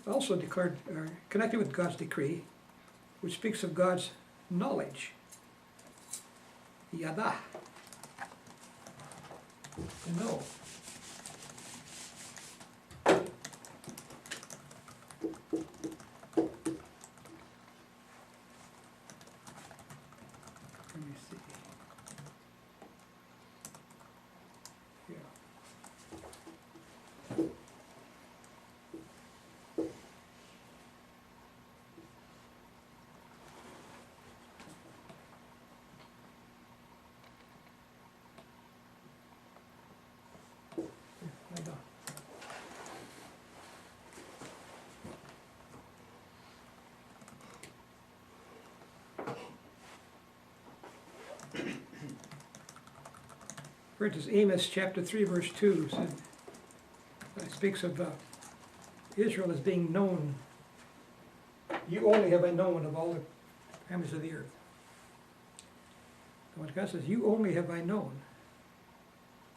also declared, are connected with God's decree, which speaks of God's knowledge. Yada. To know. Let me see. Yeah. Yada. For instance, Amos chapter 3 verse 2 said, it speaks of Israel as being known. You only have I known of all the families of the earth. And when God says, you only have I known,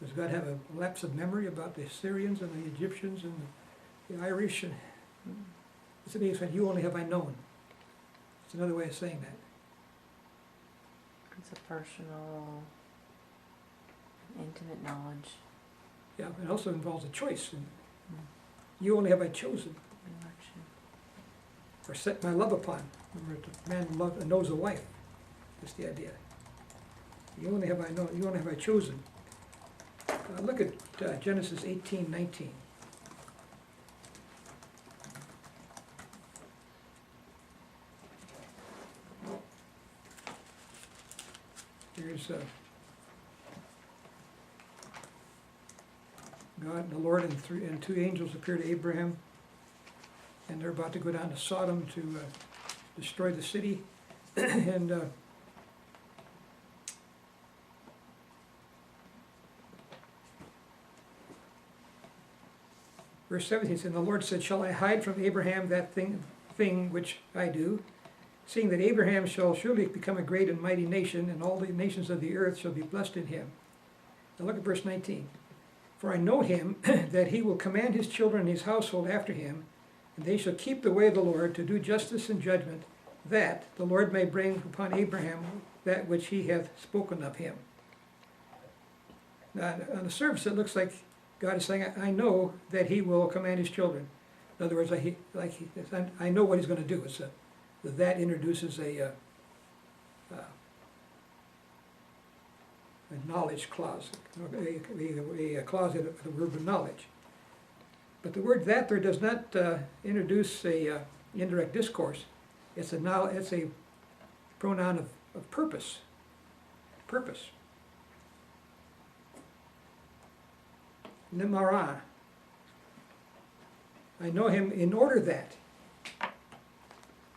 does God have a lapse of memory about the Syrians and the Egyptians and the Irish? And it's a means when you only have I known. It's another way of saying that. It's a personal, intimate knowledge. Yeah, it also involves a choice. And you only have I chosen, Election. or set my love upon. Remember, a man knows a wife. That's the idea. You only have I known. You only have I chosen. Look at Genesis 18:19. Here's God and the Lord and two angels appear to Abraham, and they're about to go down to Sodom to destroy the city. And verse 17 says, and the Lord said, shall I hide from Abraham that thing which I do, seeing that Abraham shall surely become a great and mighty nation, and all the nations of the earth shall be blessed in him. Now look at verse 19. For I know him, that he will command his children and his household after him, and they shall keep the way of the Lord to do justice and judgment, that the Lord may bring upon Abraham that which he hath spoken of him. Now, on the surface, it looks like God is saying, I know that he will command his children. In other words, I know what he's going to do. It's that introduces a knowledge clause, a clause in the word of knowledge. But the word that there does not introduce a indirect discourse. It's a pronoun of purpose. Purpose. Nimara. I know him in order that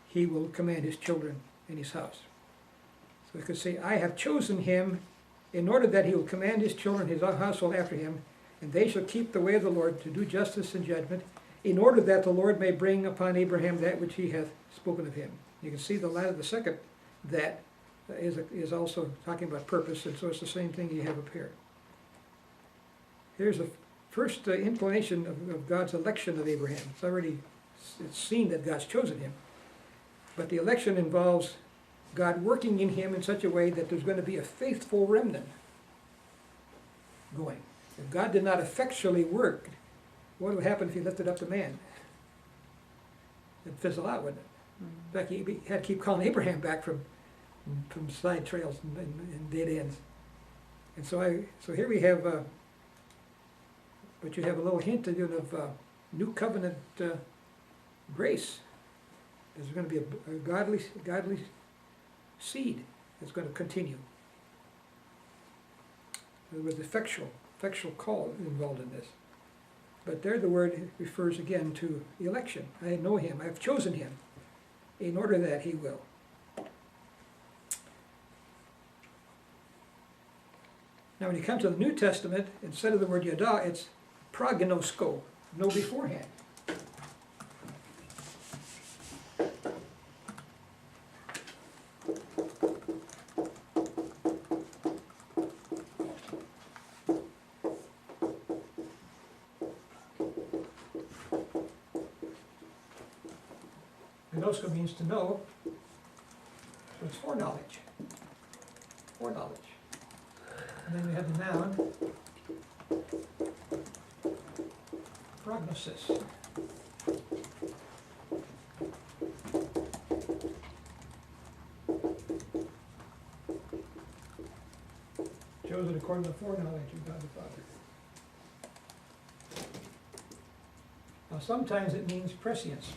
he will command his children and his house. So we could say, I have chosen him in order that he will command his children, his household after him, and they shall keep the way of the Lord to do justice and judgment, in order that the Lord may bring upon Abraham that which he hath spoken of him. You can see the latter, the second that is also talking about purpose, and so it's the same thing you have up here. Here's the first inclination of God's election of Abraham. It's seen that God's chosen him, but the election involves God working in him in such a way that there's going to be a faithful remnant going. If God did not effectually work, what would happen if he lifted up the man? It'd fizzle out, wouldn't it? In fact, he had to keep calling Abraham back from side trails and dead ends. And so here we have, but you have a little hint of new covenant grace. There's going to be a godly seed that's going to continue. There was effectual call involved in this. But there the word refers again to election. I know him, I have chosen him, in order that he will. Now when you come to the New Testament, instead of the word yada, it's prognosko, know beforehand. Gnosko means to know, so it's foreknowledge. Foreknowledge. And then we have the noun, prognosis. Chosen according to the foreknowledge of God the Father. Now sometimes it means prescience.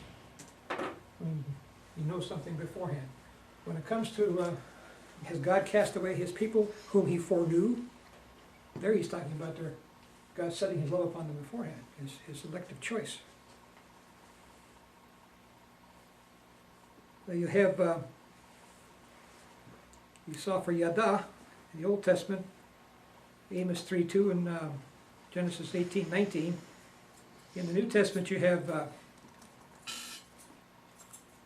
When you know something beforehand. When it comes to, has God cast away his people whom he foreknew? There he's talking about God setting his love upon them beforehand, his elective choice. Now you have, you saw for yada in the Old Testament, Amos 3:2 and Genesis 18:19. In the New Testament you have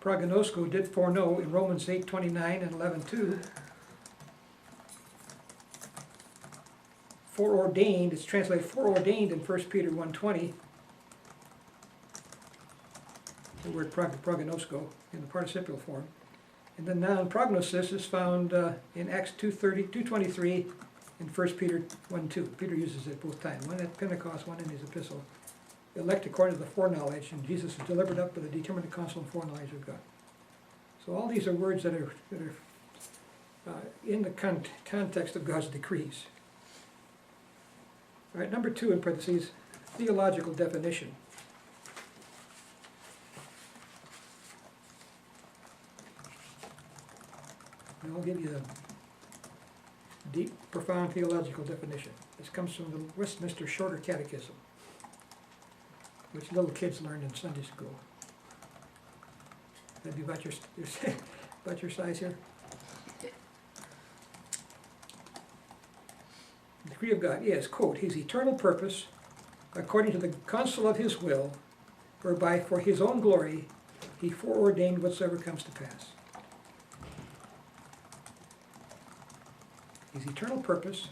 prognosko, did foreknow, in Romans 8:29 and 11:2. Foreordained, it's translated foreordained in 1 Peter 1:20. The word prognosko in the participial form. And the noun prognosis is found in Acts 2:23 and 1 Peter 1:2. Peter uses it both times, one at Pentecost, one in his epistle. Elect according to the foreknowledge, and Jesus is delivered up by the determinate counsel and foreknowledge of God. So all these are words that are in the context of God's decrees. All right, number 2 in parentheses, theological definition. And I'll give you a deep, profound theological definition. This comes from the Westminster Shorter Catechism, which little kids learned in Sunday school. That'd be about your size here. The decree of God is, quote, his eternal purpose, according to the counsel of his will, whereby for his own glory he foreordained whatsoever comes to pass. His eternal purpose,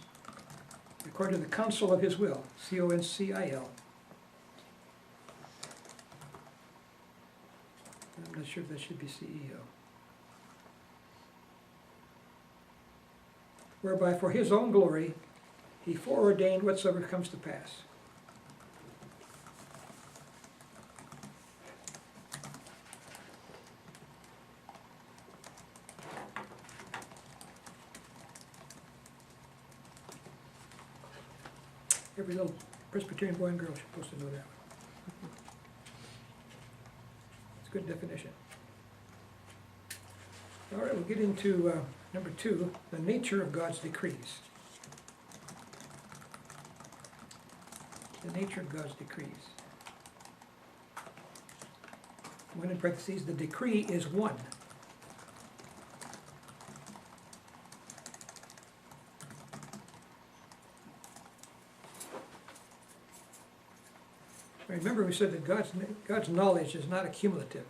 according to the counsel of his will, C-O-N-C-I-L. I'm not sure if that should be CEO. Whereby for his own glory he foreordained whatsoever comes to pass. Every little Presbyterian boy and girl is supposed to know that. It's a good definition. All right, we'll get into number 2, the nature of God's decrees. The nature of God's decrees. One in parentheses, the decree is one. Remember we said that God's knowledge is not accumulative.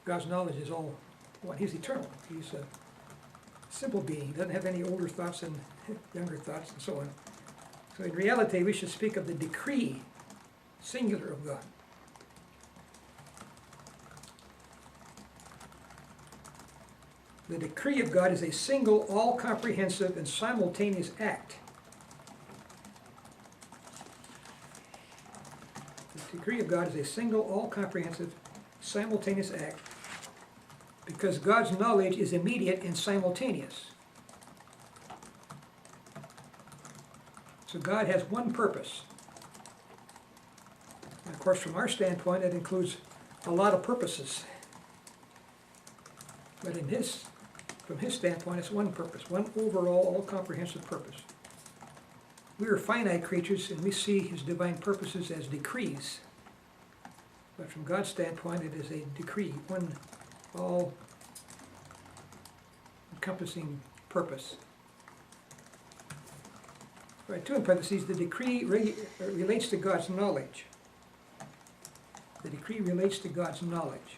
God's knowledge is all one. He's eternal. He's a simple being. He doesn't have any older thoughts and younger thoughts and so on. So in reality, we should speak of the decree, singular, of God. The decree of God is a single, all-comprehensive, and simultaneous act. The decree of God is a single, all-comprehensive, simultaneous act because God's knowledge is immediate and simultaneous. So God has one purpose. And of course, from our standpoint, that includes a lot of purposes. But from his standpoint, it's one purpose, one overall, all-comprehensive purpose. We are finite creatures, and we see his divine purposes as decrees. But from God's standpoint, it is a decree, one all-encompassing purpose. Right, two in parentheses, the decree relates to God's knowledge. The decree relates to God's knowledge.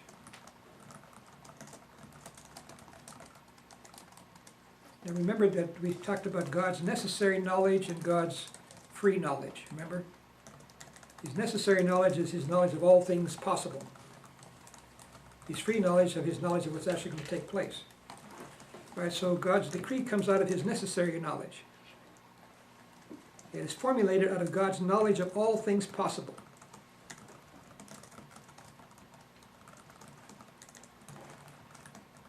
Now remember that we talked about God's necessary knowledge and God's free knowledge, remember? His necessary knowledge is his knowledge of all things possible. His free knowledge of his knowledge of what's actually going to take place. All right, so God's decree comes out of his necessary knowledge. It is formulated out of God's knowledge of all things possible.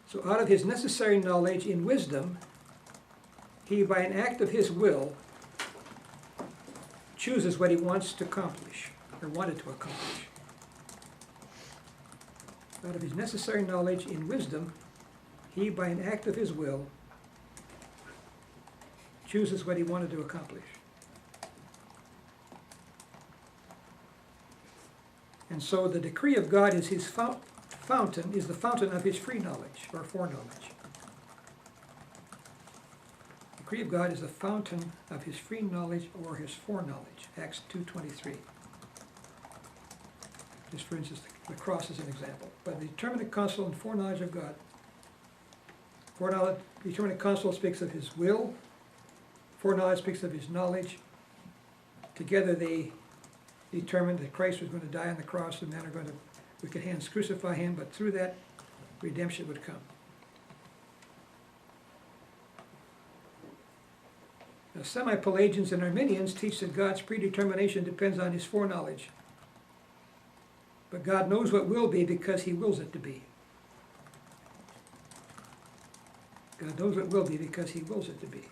So out of his necessary knowledge in wisdom, he, by an act of his will, chooses what he wants to accomplish, or wanted to accomplish. Out of his necessary knowledge in wisdom, he, by an act of his will, chooses what he wanted to accomplish. And so the decree of God is his fountain, is the fountain of his free knowledge, or foreknowledge. The decree of God is the fountain of his free knowledge or his foreknowledge, Acts 2:23. Just for instance, the cross is an example. But the determinate counsel and foreknowledge of God. Foreknowledge, the determinate counsel speaks of his will, foreknowledge speaks of his knowledge. Together they determined that Christ was going to die on the cross, and men are going to, we could hands crucify him, but through that, redemption would come. Now, semi-Pelagians and Arminians teach that God's predetermination depends on his foreknowledge. But God knows what will be because he wills it to be. God knows what will be because he wills it to be.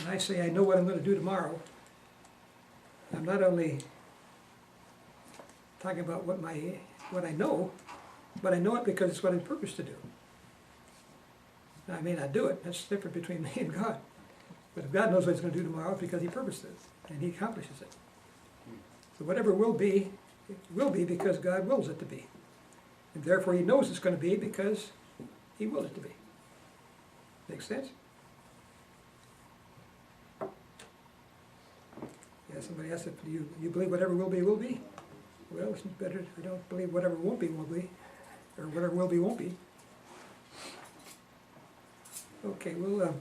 When I say I know what I'm going to do tomorrow, I'm not only talking about what I know, but I know it because it's what I'm purposed to do. Now, I may not do it. That's different between me and God. But if God knows what he's going to do tomorrow, it's because he purposed it, and he accomplishes it. So whatever will be, it will be because God wills it to be. And therefore he knows it's going to be because he willed it to be. Make sense? Yeah, somebody asked if you believe whatever will be, will be. Well, it's better if we don't believe whatever won't be, or whatever will be, won't be. Okay, we'll